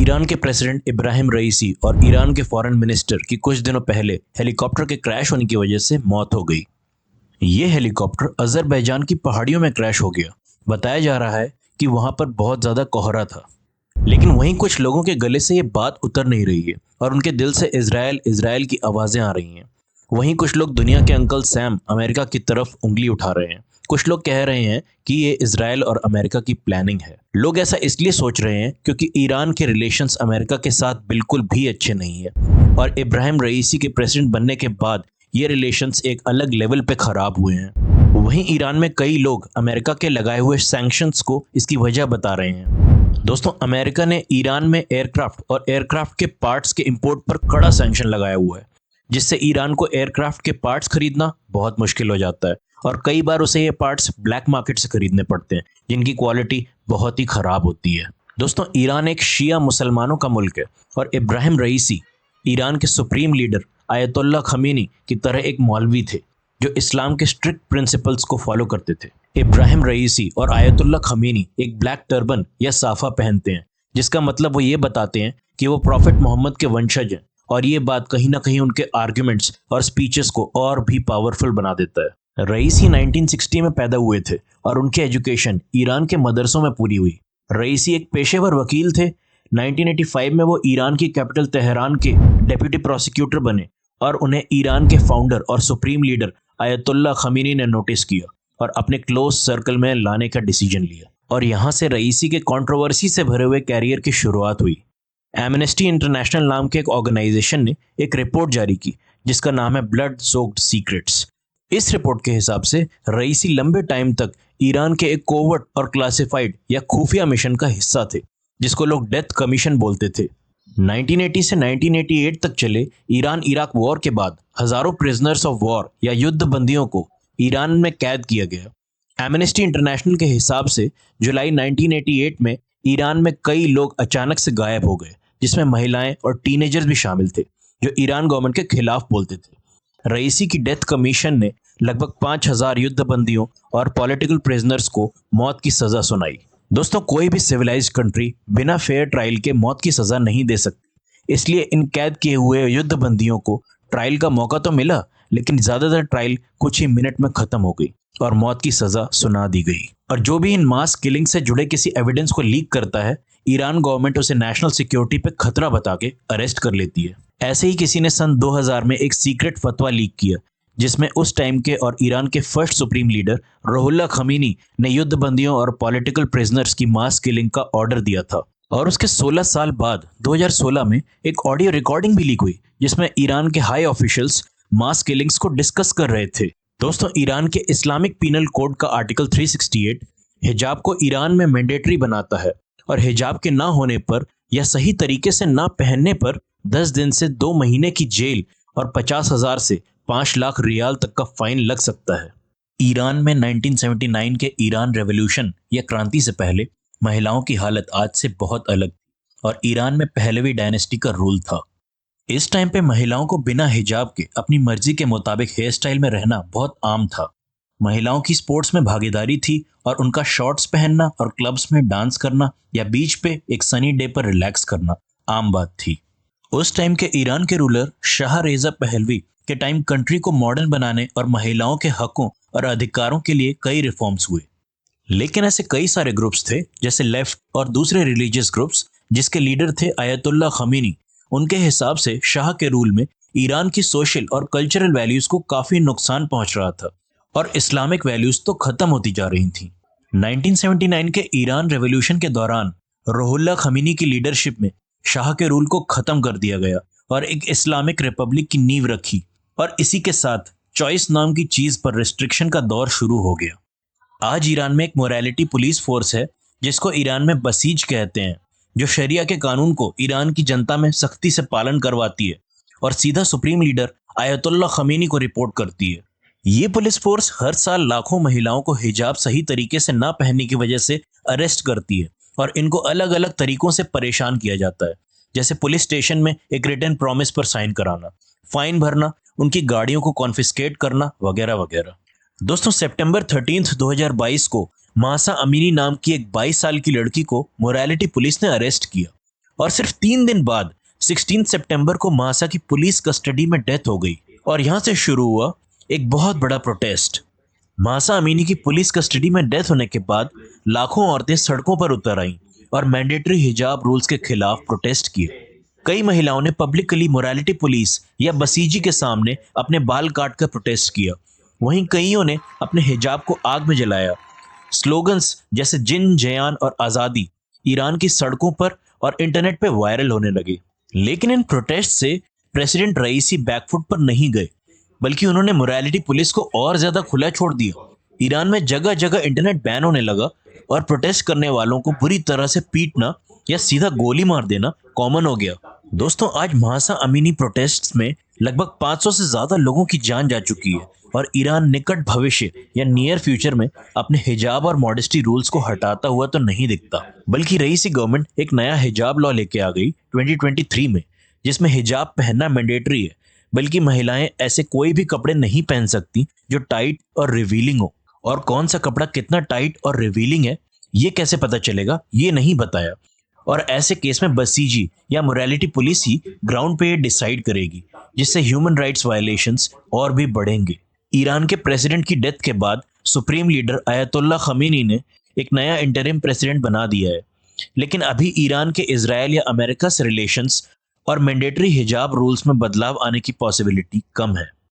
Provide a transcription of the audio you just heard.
Iran के president Ibrahim रईसी और Iran के फॉरेन मिनिस्टर की कुछ दिनों पहले हेलीकॉप्टर के क्रैश होने की वजह से मौत हो गई। ये हेलीकॉप्टर अजरबैजान की पहाड़ियों में क्रैश हो गया। बताया जा रहा है कि वहां पर बहुत ज्यादा कोहरा था, लेकिन वहीं कुछ लोगों के गले से ये बात उतर नहीं रही है और उनके दिल से इजराइल इजराइल की आवाजें आ रही हैं। वहीं कुछ लोग दुनिया के अंकल सैम अमेरिका की तरफ उंगली उठा रहे हैं। कुछ लोग कह रहे हैं कि ये इजराइल और अमेरिका की प्लानिंग है। लोग ऐसा इसलिए सोच रहे हैं क्योंकि ईरान के रिलेशंस अमेरिका के साथ बिल्कुल भी अच्छे नहीं है और इब्राहिम रईसी के प्रेसिडेंट बनने के बाद ये रिलेशंस एक अलग लेवल पे खराब हुए हैं। वहीं ईरान में कई लोग अमेरिका के लगाए हुए सैंक्शंस को इसकी वजह बता रहे हैं। दोस्तों, अमेरिका ने ईरान में एयरक्राफ्ट और एयरक्राफ्ट के पार्ट्स के इंपोर्ट पर कड़ा सैंक्शन लगाया हुआ है, जिससे ईरान को एयरक्राफ्ट के पार्ट्स खरीदना बहुत मुश्किल हो जाता है और कई बार उसे ये पार्ट्स ब्लैक मार्केट से खरीदने पड़ते हैं, जिनकी क्वालिटी बहुत ही खराब होती है। दोस्तों, ईरान एक शिया मुसलमानों का मुल्क है और इब्राहिम रईसी ईरान के सुप्रीम लीडर आयतुल्लाह खमीनी की तरह एक मौलवी थे जो इस्लाम के स्ट्रिक्ट प्रिंसिपल्स को फॉलो करते थे। इब्राहिम रईसी और आयतुल्लाह खमीनी एक ब्लैक टर्बन या साफा पहनते हैं, जिसका मतलब वो ये बताते हैं कि वो प्रॉफिट मोहम्मद के वंशज हैं, और ये बात कहीं ना कहीं उनके आर्ग्यूमेंट्स और स्पीचेस को और भी पावरफुल बना देता है। रईसी 1960 में पैदा हुए थे और उनकी एजुकेशन ईरान के मदरसों में पूरी हुई। रईसी एक पेशेवर वकील थे। 1985 में वो ईरान की कैपिटल तेहरान के डेप्यूटी प्रोसिक्यूटर बने और उन्हें ईरान के फाउंडर और सुप्रीम लीडर आयतुल्लाह खमीनी ने नोटिस किया और अपने क्लोज सर्कल में लाने का डिसीजन लिया, और यहाँ से रईसी के कंट्रोवर्सी से भरे हुए कैरियर की शुरुआत हुई। एमनेस्टी इंटरनेशनल नाम के एक ऑर्गेनाइजेशन ने एक रिपोर्ट जारी की जिसका नाम है ब्लड सोक्ड सीक्रेट्स। इस रिपोर्ट के हिसाब से रईसी लंबे टाइम तक ईरान के एक कोवर्ट और क्लासिफाइड या खुफिया मिशन का हिस्सा थे, जिसको लोग डेथ कमीशन बोलते थे। 1980 से 1988 तक चले ईरान इराक वॉर के बाद हजारों प्रिजनर्स ऑफ वॉर या युद्ध बंदियों को ईरान में कैद किया गया। एमनेस्टी इंटरनेशनल के हिसाब से जुलाई 1988 में ईरान में कई लोग अचानक से गायब हो गए, जिसमें महिलाएं और टीनेजर्स भी शामिल थे जो ईरान गवर्नमेंट के खिलाफ बोलते थे। रईसी की डेथ कमीशन ने लगभग 5000 युद्ध बंदियों और पॉलिटिकल प्रिजनर्स को मौत की सजा सुनाई। दोस्तों, कोई भी सिविलाइज्ड कंट्री बिना फेयर ट्रायल के मौत की सजा नहीं दे सकती, इसलिए इन कैद किए हुए युद्ध बंदियों को ट्रायल का मौका तो मिला, लेकिन ज्यादातर ट्रायल कुछ ही मिनट में खत्म हो गई और मौत की सजा सुना दी गई। और जो भी इन मास किलिंग से जुड़े किसी एविडेंस को लीक करता है, ईरान गवर्नमेंट उसे नेशनल सिक्योरिटी पे खतरा बता के अरेस्ट कर लेती है। ऐसे ही किसी ने सन 2000 में एक सीक्रेट फतवा लीक किया, जिसमें उस टाइम के और ईरान के first supreme leader Ruhollah Khomeini ने युद्ध बंदियों और पॉलिटिकल प्रिजनर्स की मास किलिंग का ऑर्डर दिया था। और उसके 16 साल बाद 2016 में एक ऑडियो रिकॉर्डिंग भी लीक हुई, जिसमें ईरान के हाई ऑफिशियल्स मास किलिंग्स को डिस्कस कर रहे थे। दोस्तों, ईरान के इस्लामिक पीनल कोड का आर्टिकल 368 हिजाब को ईरान में मैंडेटरी बनाता है और हिजाब के ना होने पर या सही तरीके से ना पहनने पर 10 दिन से 2 महीने की जेल और 50,000 से 5 लाख रियाल तक का फाइन लग सकता है। ईरान में 1979 के ईरान रेवोल्यूशन या क्रांति से पहले महिलाओं की हालत आज से बहुत अलग थी और ईरान में पहलवी डायनेस्टी का रूल था। इस टाइम पे महिलाओं को बिना हिजाब के अपनी मर्जी के मुताबिक हेयर स्टाइल में रहना बहुत आम था। महिलाओं की स्पोर्ट्स में भागीदारी थी और उनका शॉर्ट्स पहनना और क्लब्स में डांस करना या बीच पे एक सनी डे पर रिलैक्स करना आम बात थी। उस टाइम के ईरान के रूलर शाह रेजा पहलवी के टाइम कंट्री को मॉडर्न बनाने और महिलाओं के हकों और अधिकारों के लिए कई रिफॉर्म्स हुए, लेकिन ऐसे कई सारे ग्रुप्स थे जैसे लेफ्ट और दूसरे रिलीजियस ग्रुप्स जिसके लीडर थे आयतुल्लाह खमीनी। उनके हिसाब से शाह के रूल में ईरान की सोशल और कल्चरल वैल्यूज को काफी नुकसान पहुंच रहा था और इस्लामिक वैल्यूज तो खत्म होती जा रही थी। 1979 के ईरान रेवोल्यूशन के दौरान रुहुल्लाह खमीनी की लीडरशिप में शाह के रूल को खत्म कर दिया गया और एक इस्लामिक रिपब्लिक की नींव रखी, और इसी के साथ चॉइस नाम की चीज पर रिस्ट्रिक्शन का दौर शुरू हो गया। आज ईरान में एक मोरालिटी पुलिस फोर्स है जिसको ईरान में बसीज कहते हैं, जो शरिया के कानून को ईरान की जनता में सख्ती से पालन करवाती है और सीधा सुप्रीम लीडर आयतुल्लाह खमीनी को रिपोर्ट करती है। ये पुलिस फोर्स हर साल लाखों महिलाओं को हिजाब सही तरीके से ना पहनने की वजह से अरेस्ट करती है और इनको अलग अलग तरीकों से परेशान किया जाता है, जैसे पुलिस स्टेशन में एक रिटन प्रॉमिस पर साइन कराना, फाइन भरना, उनकी गाड़ियों को कॉन्फिस्केट करना वगैरह वगैरह। दोस्तों, सितंबर 13, 2022 को मासा अमीनी नाम की एक 22 साल की लड़की को मोरालिटी पुलिस ने अरेस्ट किया और सिर्फ 3 दिन बाद 16 सितंबर को मासा की पुलिस कस्टडी में डेथ हो गई और यहाँ से शुरू हुआ एक बहुत बड़ा प्रोटेस्ट। मासा अमीनी की पुलिस कस्टडी में डेथ होने के बाद लाखों औरतें सड़कों पर उतर आईं और मैंडेटरी हिजाब रूल्स के खिलाफ प्रोटेस्ट किए। कई महिलाओं ने पब्लिकली मोरालिटी पुलिस या बसीजी के सामने अपने बाल काट कर प्रोटेस्ट किया। वहीं कईयों ने अपने हिजाब को आग में जलाया। स्लोगन्स जैसे जिन जयान और आज़ादी ईरान की सड़कों पर और इंटरनेट पे वायरल होने लगे। लेकिन इन प्रोटेस्ट से प्रेसिडेंट रईसी बैकफुट पर नहीं गए, बल्कि उन्होंने मोरालिटी पुलिस को और ज्यादा खुला छोड़ दिया। ईरान में जगह जगह इंटरनेट बैन होने लगा और प्रोटेस्ट करने वालों को बुरी तरह से पीटना या सीधा गोली मार देना कॉमन हो गया। दोस्तों, आज मासा अमीनी प्रोटेस्ट्स में लगभग 500 से ज्यादा लोगों की जान जा चुकी है और ईरान निकट भविष्य या नियर फ्यूचर में अपने हिजाब और मॉडेस्टी रूल्स को हटाता हुआ तो नहीं दिखता, बल्कि रईसी गवर्नमेंट एक नया हिजाब लॉ लेके आ गई 2023 में, जिसमें हिजाब पहनना मैंडेटरी है। बल्कि महिलाएं ऐसे कोई भी कपड़े नहीं पहन सकती जो टाइट और रिवीलिंग हो। और कौन सा कपड़ा कितना टाइट और रिवीलिंग है ये कैसे पता चलेगा, ये नहीं बताया। और ऐसे केस में बसीजी या मोरालिटी पुलिस ही ग्राउंड पे ये डिसाइड करेगी, जिससे ह्यूमन राइट्स वायलेशंस और भी बढ़ेंगे। ईरान के प्रेसिडेंट की डेथ के बाद सुप्रीम लीडर आयतुल्ला खमीनी ने एक नया इंटरिम प्रेसिडेंट बना दिया है। लेकिन अभी ईरान के इजराइल या अमेरिका से रिलेशंस और मैंडेटरी हिजाब रूल्स में बदलाव आने की पॉसिबिलिटी कम है।